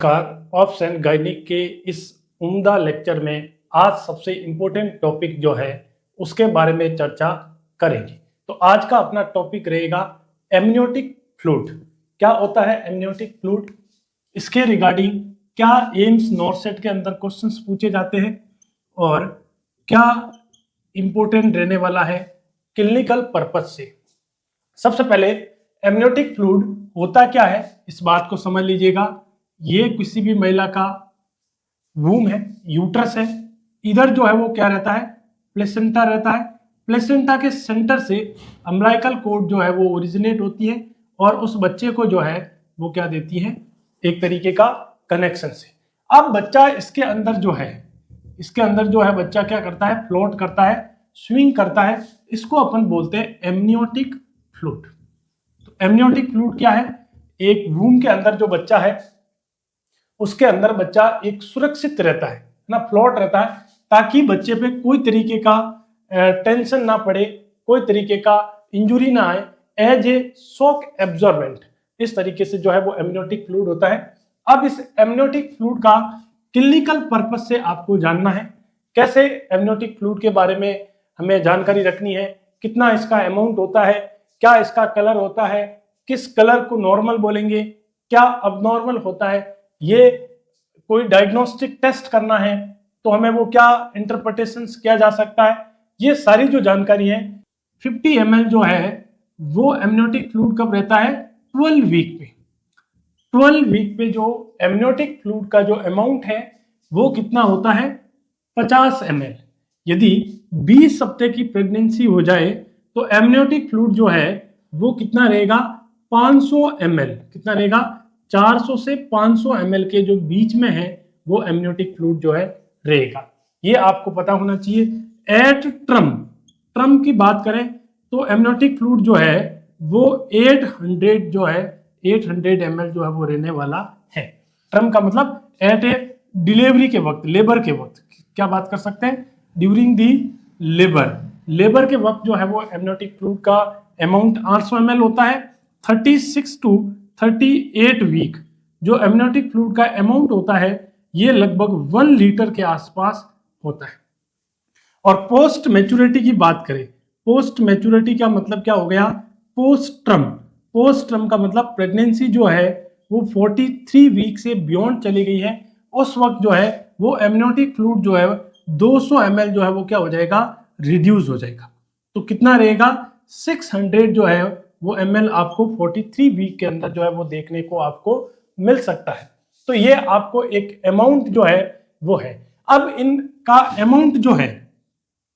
नमस्कार। Obs and gynaec के इस उम्दा लेक्चर में आज सबसे इम्पोर्टेंट टॉपिक जो है उसके बारे में चर्चा करेंगे। तो आज का अपना टॉपिक रहेगा एमनियोटिक फ्लूइड। क्या होता है एमनियोटिक फ्लूइड, इसके रिगार्डिंग क्या एम्स नॉरसेट के अंदर क्वेश्चंस पूछे जाते हैं और क्या इम्पोर्टेंट रहने वाला है क्लिनिकल पर्पज से। सबसे पहले एमनियोटिक फ्लूइड होता क्या है इस बात को समझ लीजिएगा। ये किसी भी महिला का वूम है, यूट्रस है, इधर जो है वो क्या रहता है, प्लेसेंटा रहता है। प्लेसेंटा के सेंटर से अम्बिलिकल कॉर्ड जो है वो ओरिजिनेट होती है और उस बच्चे को जो है वो क्या देती है, एक तरीके का कनेक्शन से। अब बच्चा इसके अंदर जो है बच्चा क्या करता है, फ्लोट करता है, स्विंग करता है। इसको अपन बोलते हैं एमनियोटिक फ्लूइड। तो एमनियोटिक फ्लूइड क्या है, एक वूम के अंदर जो बच्चा है उसके अंदर बच्चा एक सुरक्षित रहता है ना, फ्लोट रहता है, ताकि बच्चे पे कोई तरीके का टेंशन ना पड़े, कोई तरीके का इंजुरी ना आए, एज ए शॉक एब्जॉर्बेंट। इस तरीके से जो है वो एमनियोटिक फ्लूइड होता है। अब इस एमनियोटिक फ्लूइड का क्लिनिकल पर्पस से आपको जानना है, कैसे एमनियोटिक फ्लूइड के बारे में हमें जानकारी रखनी है, कितना इसका अमाउंट होता है, क्या इसका कलर होता है, किस कलर को नॉर्मल बोलेंगे, क्या अबनॉर्मल होता है, ये कोई डायग्नोस्टिक टेस्ट करना है तो हमें वो क्या इंटरप्रिटेशंस किया जा सकता है, ये सारी जो जानकारी है। 50 ml जो है वो एमनियोटिक फ्लूइड कब रहता है, 12 वीक पे। 12 वीक पे जो एमनियोटिक फ्लूइड का जो अमाउंट है वो कितना होता है, 50 ml। यदि 20 हफ्ते की प्रेगनेंसी हो जाए तो एमनियोटिक फ्लूइड जो है वो कितना रहेगा, 500 ml। कितना रहेगा, 400 से 500 ml के जो बीच में है वो एमनियोटिक फ्लूइड जो है रहेगा। ये आपको पता होना चाहिए। एट ट्रम की बात करें तो एमनियोटिक फ्लूइड जो है वो 800 ml जो है वो रहने वाला है। ट्रम का मतलब एट ए डिलीवरी के वक्त, लेबर के वक्त, क्या बात कर सकते हैं, ड्यूरिंग दी लेबर के वक्त जो है वो एमनियोटिक फ्लूइड का अमाउंट 800 ml होता है। 36 टू 38 वीक जो एमनियोटिक फ्लूइड का अमाउंट होता है ये लगभग 1 लीटर के आसपास होता है। और पोस्ट मैच्योरिटी की बात करें, पोस्ट मैच्योरिटी का मतलब क्या हो गया, पोस्ट ट्रम का मतलब प्रेगनेंसी जो है वो 43 वीक से बियॉन्ड चली गई है, उस वक्त जो है वो एमनियोटिक फ्लूइड जो है 200 ml जो है वो क्या हो जाएगा, रिड्यूस हो जाएगा। तो कितना रहेगा, 600 जो है वो ml आपको 43 वीक के अंदर जो है वो देखने को आपको मिल सकता है। तो ये आपको एक अमाउंट जो है वो है। अब इनका अमाउंट जो है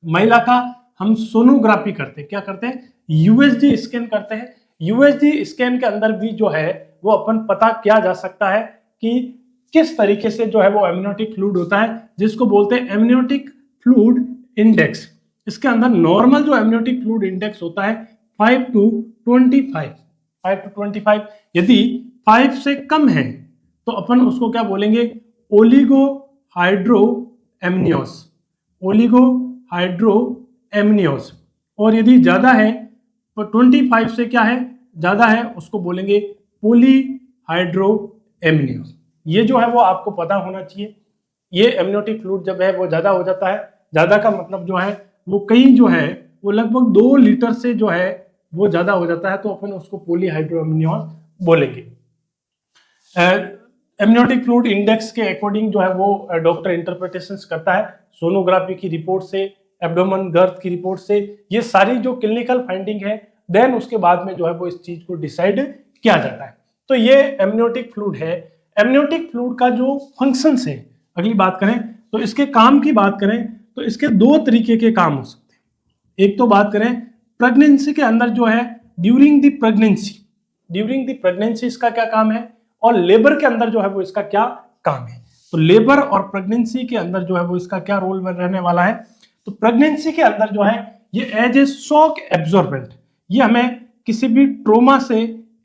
महिला का, हम सोनोग्राफी करते हैं, क्या करते हैं, यूएसजी स्कैन करते हैं। यूएसजी स्कैन के अंदर भी जो है वो अपन पता किया जा सकता है कि किस तरीके से जो है वो एमनियोटिक फ्लूइड होता है, जिसको बोलते हैं एमनियोटिक फ्लूइड इंडेक्स। इसके अंदर नॉर्मल जो एमनियोटिक फ्लूइड इंडेक्स होता है 5 to 25। यदि 5 से कम है तो अपन उसको क्या बोलेंगे, ओलिगो हाइड्रो एमनियोस। और यदि ज्यादा है तो 25 से क्या है, ज्यादा है, उसको बोलेंगे पोली हाइड्रो एमनियोस। ये जो है वो आपको पता होना चाहिए। ये एमनियोटिक फ्लूइड जब है वो ज्यादा हो जाता है, ज्यादा का मतलब जो है वो कहीं जो है वो लगभग 2 लीटर से जो है वो ज्यादा हो जाता है, तो अपन उसको पॉलीहाइड्रोएमनियोस बोलेंगे। एमनियोटिक फ्लूइड इंडेक्स के अकॉर्डिंग जो है वो डॉक्टर इंटरप्रिटेशंस करता है, सोनोग्राफी की रिपोर्ट से, एब्डोमेन गर्थ की रिपोर्ट से, ये सारी जो क्लिनिकल फाइंडिंग है, देन उसके बाद में जो है वो इस चीज को डिसाइड किया जाता है। तो ये एमनियोटिक फ्लूइड है। एमनियोटिक फ्लूइड का जो फंक्शंस है, अगली बात करें तो इसके काम की बात करें तो इसके 2 तरीके के काम हो सकते हैं। एक तो बात करें प्रेगनेंसी के अंदर जो है, ड्यूरिंग द प्रेगनेंसी इसका क्या काम है, और लेबर के अंदर जो है वो इसका क्या काम है। तो लेबर और प्रेगनेंसी के अंदर जो है वो इसका क्या रोल रहने वाला है, तो प्रेगनेंसी के अंदर जो है ये एज ए शॉक एब्जॉर्बेंट, ये हमें किसी भी ट्रोमा से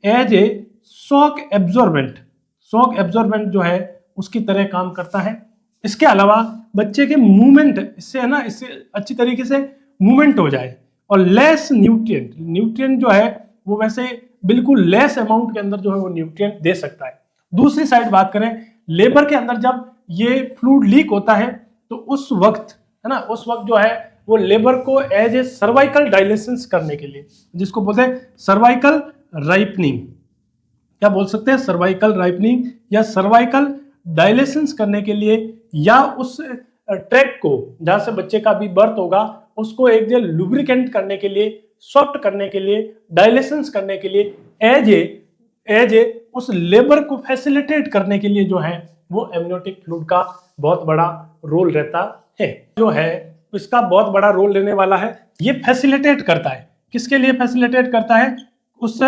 एज ए शॉक एब्जॉर्बेंट जो है उसकी तरह काम करता है। इसके अलावा बच्चे के मूवमेंट, इससे है ना, इससे अच्छी तरीके से मूवमेंट हो जाए, और लेस न्यूट्रिएंट जो है वो वैसे बिल्कुल लेस अमाउंट के अंदर जो है वो न्यूट्रिएंट दे सकता है। दूसरी साइड बात करें, लेबर के अंदर जब ये फ्लूइड लीक होता है तो उस वक्त, है ना, उस वक्त जो है वो लेबर को एज ए सर्वाइकल डायलेशंस करने के लिए, जिसको बोलते हैं सर्वाइकल राइपनिंग, क्या बोल सकते हैं, सर्वाइकल राइपनिंग या सर्वाइकल डायलेशंस करने के लिए, या उस ट्रैक को जहां से बच्चे का भी बर्थ होगा उसको एक दिन लुब्रिकेंट करने के लिए, सॉफ्ट करने के लिए, डायलेशंस करने के लिए, एज ए उस लेबर को फैसिलिटेट करने के लिए जो है वो एमनियोटिक फ्लूइड का बहुत बड़ा रोल रहता है। जो है इसका बहुत बड़ा रोल लेने वाला है, ये फैसिलिटेट करता है, किसके लिए फैसिलिटेट करता है, उस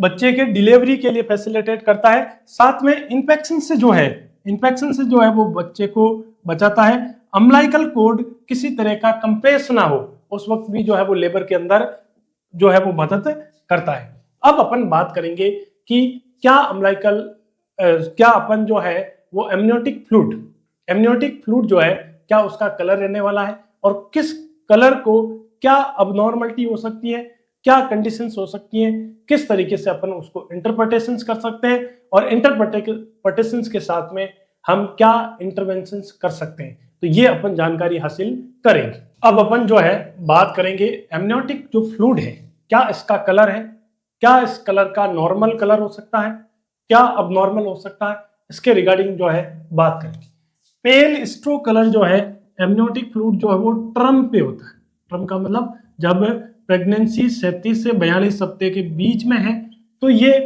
बच्चे के डिलीवरी के लिए फैसिलिटेट करता है। साथ में इन्फेक्शन से जो है वो बच्चे को बचाता है। अम्लाइकल कोड किसी तरह का कंप्रेस ना हो उस वक्त भी जो है वो लेबर के अंदर जो है वो मदद करता है। अब अपन बात करेंगे कि क्या अपन जो है वो एमनियोटिक फ्लूइड जो है क्या उसका कलर रहने वाला है, और किस कलर को क्या अबनॉर्मलिटी हो सकती है, क्या कंडीशंस हो सकती हैं, किस तरीके से अपन उसको इंटरप्रिटेशंस कर सकते हैं, और इंटरप्रिटेशंस के साथ में हम क्या इंटरवेंशंस कर सकते हैं, तो ये अपन जानकारी हासिल करेंगे। अब अपन जो है बात करेंगे एमनियोटिक जो फ्लूइड है क्या इसका कलर है, क्या इस कलर का नॉर्मल कलर हो सकता है, क्या अबनॉर्मल हो सकता है, इसके रिगार्डिंग जो है बात करेंगे। पेल स्ट्रो कलर जो है एमनियोटिक फ्लूइड जो है वो टर्म पे होता है। टर्म का मतलब जब प्रेगनेंसी 37 से 42 हफ्ते के बीच में है तो ये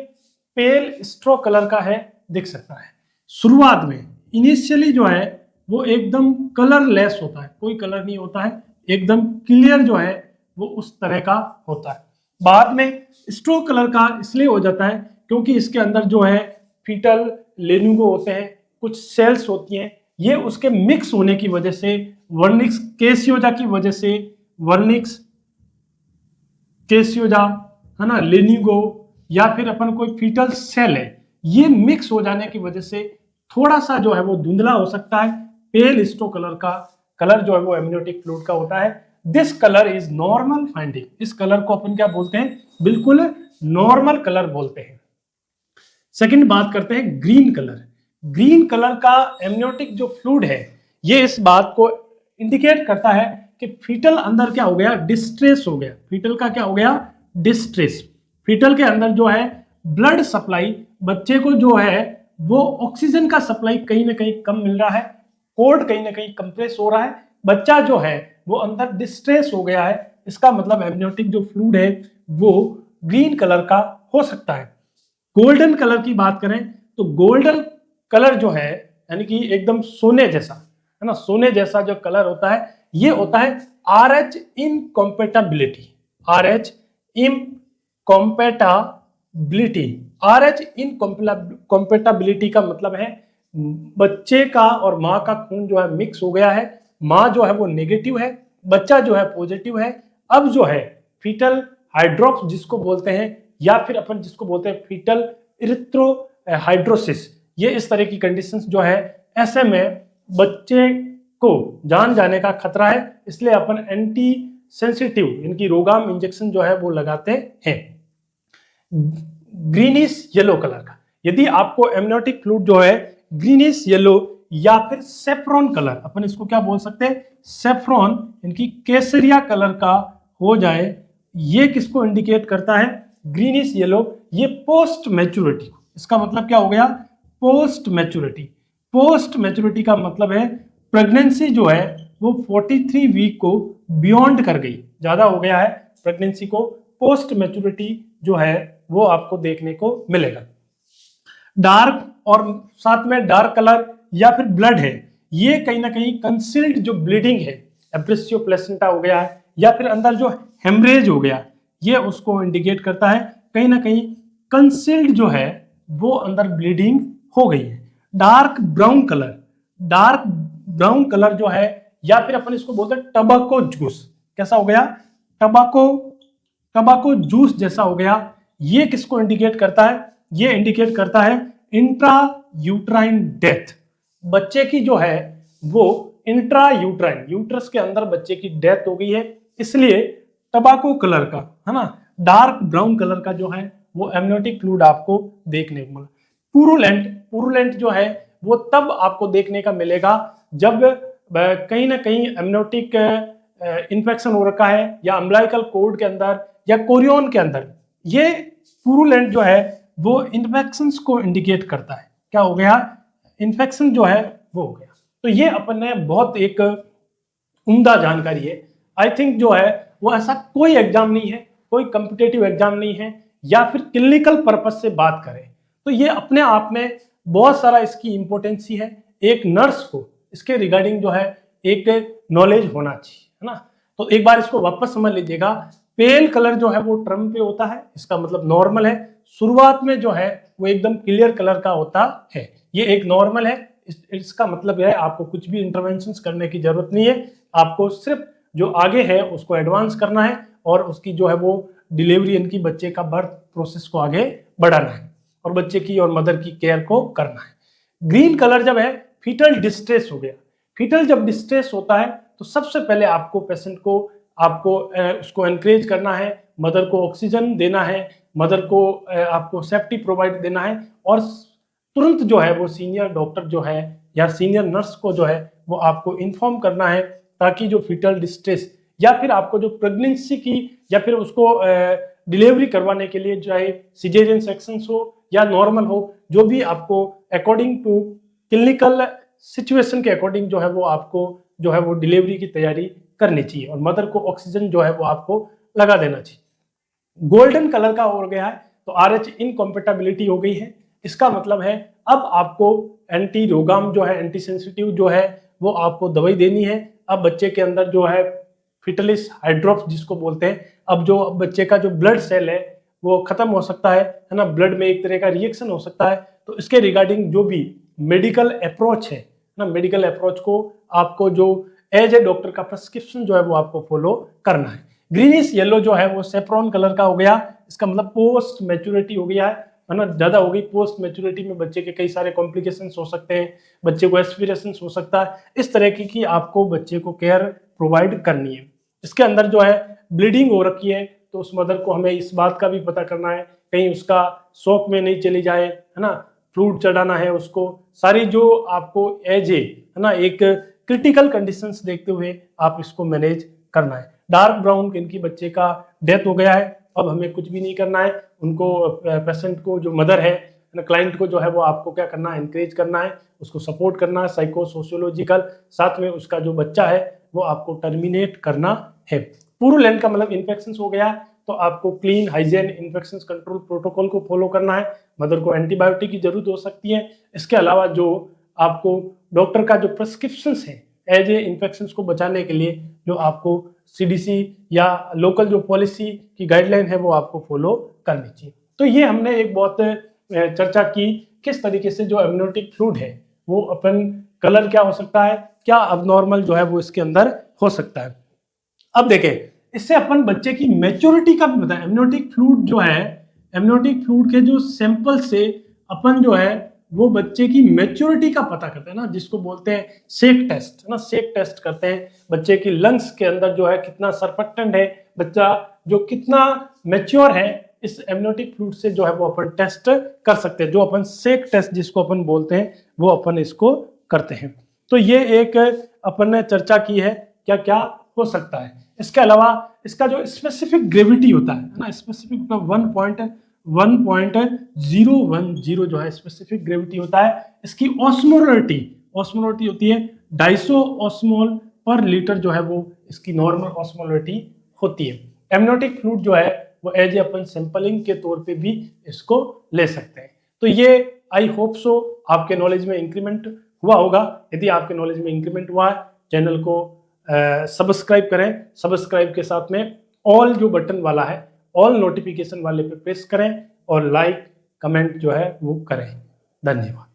पेल स्ट्रो कलर का है, दिख सकता है। शुरुआत में इनिशियली जो है वो एकदम कलरलेस होता है, कोई कलर नहीं होता है, एकदम क्लियर जो है वो उस तरह का होता है। बाद में स्ट्रो कलर का इसलिए हो जाता है क्योंकि इसके अंदर जो है फीटल लेनुगो होते हैं, कुछ सेल्स होती हैं, ये उसके मिक्स होने की वजह से वर्निक्स केसियोजा की वजह से, वर्निक्स केसियोजा है ना, लेनुगो या फिर अपन कोई फीटल सेल है, ये मिक्स हो जाने की वजह से थोड़ा सा जो है वो धुंधला हो सकता है। पेल स्ट्रो कलर का कलर जो है वो एमनियोटिक फ्लूइड का होता है। This colour is normal finding, इस कलर को अपन क्या बोलते हैं, बिल्कुल नॉर्मल कलर बोलते हैं। सेकंड बात करते हैं ग्रीन कलर। ग्रीन कलर का एमनियोटिक जो फ्लूइड है ये इस बात को इंडिकेट करता है कि फीटल अंदर क्या हो गया, डिस्ट्रेस हो गया। फीटल का क्या हो गया, डिस्ट्रेस। फीटल के अंदर जो है ब्लड सप्लाई, बच्चे को जो है वो ऑक्सीजन का सप्लाई कहीं ना कहीं कम मिल रहा है, कोड कहीं ना कहीं कंप्रेस हो रहा है, बच्चा जो है वो अंदर डिस्ट्रेस हो गया है। इसका मतलब एमनियोटिक जो फ्लूइड है वो ग्रीन कलर का हो सकता है। गोल्डन कलर की बात करें तो गोल्डन कलर जो है यानी कि एकदम सोने जैसा, है ना, सोने जैसा जो कलर होता है ये होता है RH इनकॉम्पेटेबिलिटी। RH इनकॉम्पेटेबिलिटी, RH इनकॉम्पेटेबिलिटी का मतलब है बच्चे का और माँ का खून जो है मिक्स हो गया है, माँ जो है वो नेगेटिव है, बच्चा जो है पॉजिटिव है। अब जो है फीटल हाइड्रोप्स जिसको बोलते हैं, या फिर अपन जिसको बोलते हैं फीटल इरिथ्रो हाइड्रोसिस, ये इस तरह की कंडीशंस जो है, ऐसे में बच्चे को जान जाने का खतरा है, इसलिए अपन एंटी सेंसिटिव इनकी रोगाम इंजेक्शन जो है वो लगाते हैं। ग्रीनिश येलो कलर का, यदि आपको एमनियोटिक फ्लूइड जो है ग्रीनिश येलो या फिर सेफ्रॉन कलर, अपन इसको क्या बोल सकते हैं, सेफ्रॉन, इनकी केसरिया कलर का हो जाए, ये किसको इंडिकेट करता है, ग्रीनिश येलो, ये पोस्ट मैच्योरिटी को। इसका मतलब क्या हो गया, पोस्ट मैच्योरिटी। पोस्ट मैच्योरिटी का मतलब है प्रेगनेंसी जो है वो 43 वीक को बियॉन्ड कर गई, ज्यादा हो गया है प्रेगनेंसी को, पोस्ट मैच्योरिटी जो है वो आपको देखने को मिलेगा। डार्क और साथ में डार्क कलर या फिर ब्लड है, ये कहीं ना कहीं कंसील्ड जो ब्लीडिंग है, एब्रेसियो प्लेसेंटा हो गया है या फिर अंदर जो हेमरेज हो गया, ये उसको इंडिकेट करता है कहीं ना कहीं कंसील्ड जो है वो अंदर ब्लीडिंग हो गई है। डार्क ब्राउन कलर जो है, या फिर अपन इसको बोलते हैं टबाको जूस, कैसा हो गया, टबाको जूस जैसा हो गया। ये किसको इंडिकेट करता है, ये इंडिकेट करता है इंट्रा यूट्राइन डेथ, बच्चे की जो है वो इंट्रा यूट्राइन, यूट्रस के अंदर बच्चे की डेथ हो गई है, इसलिए टबाको कलर का, है ना, डार्क ब्राउन कलर का जो है वो एमनियोटिक फ्लूइड आपको देखने को मिला। पुरुलेंट जो है वो तब आपको देखने का मिलेगा जब कहीं ना कहीं एमनियोटिक इन्फेक्शन हो रखा है, या अम्बिलिकल कॉर्ड के अंदर या कोरियन के अंदर। ये पुरुलेंट जो है वो इन्फेक्शंस को इंडिकेट करता है। क्या हो गया? इन्फेक्शन जो है वो हो गया। तो ये अपन ने बहुत एक उम्दा जानकारी है। आई थिंक जो है वो ऐसा कोई एग्जाम नहीं है, कोई कॉम्पिटेटिव एग्जाम नहीं है, या फिर क्लिनिकल पर्पज से बात करें तो ये अपने आप में बहुत सारा इसकी इंपॉर्टेंसी है। एक नर्स को इसके रिगार्डिंग जो है एक नॉलेज होना चाहिए, है ना। तो एक बार इसको वापस समझ लीजिएगा। पेल कलर जो है वो टर्म पे होता है, इसका मतलब नॉर्मल है। शुरुआत में जो है वो एकदम क्लियर कलर का होता है, ये एक नॉर्मल है। इसका मतलब है आपको कुछ भी इंटरवेंशन करने की जरूरत नहीं है, आपको सिर्फ जो आगे है उसको एडवांस करना है और उसकी जो है वो डिलीवरी, इनकी बच्चे का बर्थ प्रोसेस को आगे बढ़ाना है और बच्चे की और मदर की केयर को करना है। ग्रीन कलर जब है फीटल डिस्ट्रेस हो गया। फीटल जब डिस्ट्रेस होता है तो सबसे पहले आपको पेशेंट को आपको उसको एनकरेज करना है, मदर को ऑक्सीजन देना है, मदर को आपको सेफ्टी प्रोवाइड देना है, और तुरंत जो है वो सीनियर डॉक्टर जो है या सीनियर नर्स को जो है वो आपको इन्फॉर्म करना है, ताकि जो फीटल डिस्ट्रेस या फिर आपको जो प्रेगनेंसी की या फिर उसको डिलीवरी करवाने के लिए चाहे सिजेरियन सेक्शंस हो या नॉर्मल हो, जो भी आपको अकॉर्डिंग टू क्लिनिकल सिचुएशन के अकॉर्डिंग जो है वो आपको जो है वो डिलीवरी की तैयारी करनी चाहिए, और मदर को ऑक्सीजन जो है वो आपको लगा देना चाहिए। गोल्डन कलर का हो गया है तो RH इनकॉम्पेटेबिलिटी हो गई है। इसका मतलब है अब आपको एंटी रोगाम जो है, एंटी सेंसिटिव जो है वो आपको दवाई देनी है। अब बच्चे के अंदर जो है फिटलिस हाइड्रोप्स जिसको बोलते हैं, अब जो बच्चे का जो ब्लड सेल है वो खत्म हो सकता है ना, ब्लड में एक तरह का रिएक्शन हो सकता है। तो इसके रिगार्डिंग जो भी मेडिकल अप्रोच है ना, मेडिकल अप्रोच को आपको जो एज ए डॉक्टर का प्रिस्क्रिप्शन जो है वो आपको फॉलो करना है। ग्रीनिश येलो जो है वो सेफ्रॉन कलर का हो गया। इसका मतलब पोस्ट मैच्योरिटी हो गया है ना, ज्यादा हो गई। पोस्ट मैच्योरिटी में बच्चे के कई सारे कॉम्प्लिकेशंस हो सकते हैं, बच्चे को एस्पिरेशंस हो सकता है, इस तरह की आपको बच्चे को केयर प्रोवाइड करनी है। इसके अंदर जो है ब्लीडिंग हो रखी है तो उस मदर को हमें इस बात का भी पता करना है कहीं उसका शॉक में नहीं चली जाए, है ना। फ्लूइड चढ़ाना है उसको, सारी जो आपको एज है ना, एक क्रिटिकल कंडीशंस देखते हुए आप इसको मैनेज करना है। डार्क ब्राउन इनकी बच्चे का डेथ हो गया है, अब हमें कुछ भी नहीं करना है। उनको पेशेंट को जो मदर है ना, क्लाइंट को जो है वो आपको क्या करना है, एनकरेज करना है, उसको सपोर्ट करना है साइको सोशियोलॉजिकल, साथ में उसका जो बच्चा है वो आपको टर्मिनेट करना है। पुरुलेंट का मतलब इन्फेक्शन हो गया तो आपको clean hygiene infection control protocol को फॉलो करना है। मदर को एंटीबायोटिक की जरूरत हो सकती है। इसके अलावा जो आपको डॉक्टर का जो प्रिस्क्रिप्शन है एज ए इन्फेक्शन को बचाने के लिए, जो आपको CDC या लोकल जो पॉलिसी की गाइडलाइन है वो आपको फॉलो करनी चाहिए। तो ये हमने एक बहुत चर्चा की किस तरीके से जो एमनियोटिक फ्लूइड है वो अपन कलर क्या हो सकता है, क्या अबनॉर्मल जो है वो इसके अंदर हो सकता है। अब देखें इससे अपन बच्चे की मैच्योरिटी का भी बताएं। एमनियोटिक फ्लूइड जो है, एमनियोटिक फ्लूइड के जो सैंपल से अपन जो है वो बच्चे की मैच्योरिटी का पता करते हैं ना, जिसको बोलते हैं शेक टेस्ट ना। शेक टेस्ट करते हैं बच्चे की लंग्स के अंदर जो है कितना सरफेक्टेंट है, बच्चा जो कितना मैच्योर है, इस एमनियोटिक फ्लूइड से जो है वो अपन टेस्ट कर सकते हैं। जो अपन शेक टेस्ट जिसको अपन बोलते हैं वो अपन इसको करते हैं। तो ये एक अपन ने चर्चा की है क्या क्या हो सकता है। इसके अलावा इसका जो स्पेसिफिक ग्रेविटी होता है ना, स्पेसिफिक 1.010 जो है स्पेसिफिक ग्रेविटी होता है। इसकी ऑस्मोलरिटी होती है 250 ऑस्मोल पर लीटर जो है वो इसकी नॉर्मल ऑस्मोलरिटी होती है। एमनियोटिक फ्लूइड जो है वो एज ए अपन सैंपलिंग के तौर पे भी इसको ले सकते हैं। तो ये आई होप सो आपके नॉलेज में इंक्रीमेंट हुआ होगा। यदि आपके नॉलेज में इंक्रीमेंट हुआ है, चैनल को सब्सक्राइब करें। सब्सक्राइब के साथ में ऑल जो बटन वाला है, ऑल नोटिफिकेशन वाले पे प्रेस करें और लाइक कमेंट जो है वो करें। धन्यवाद।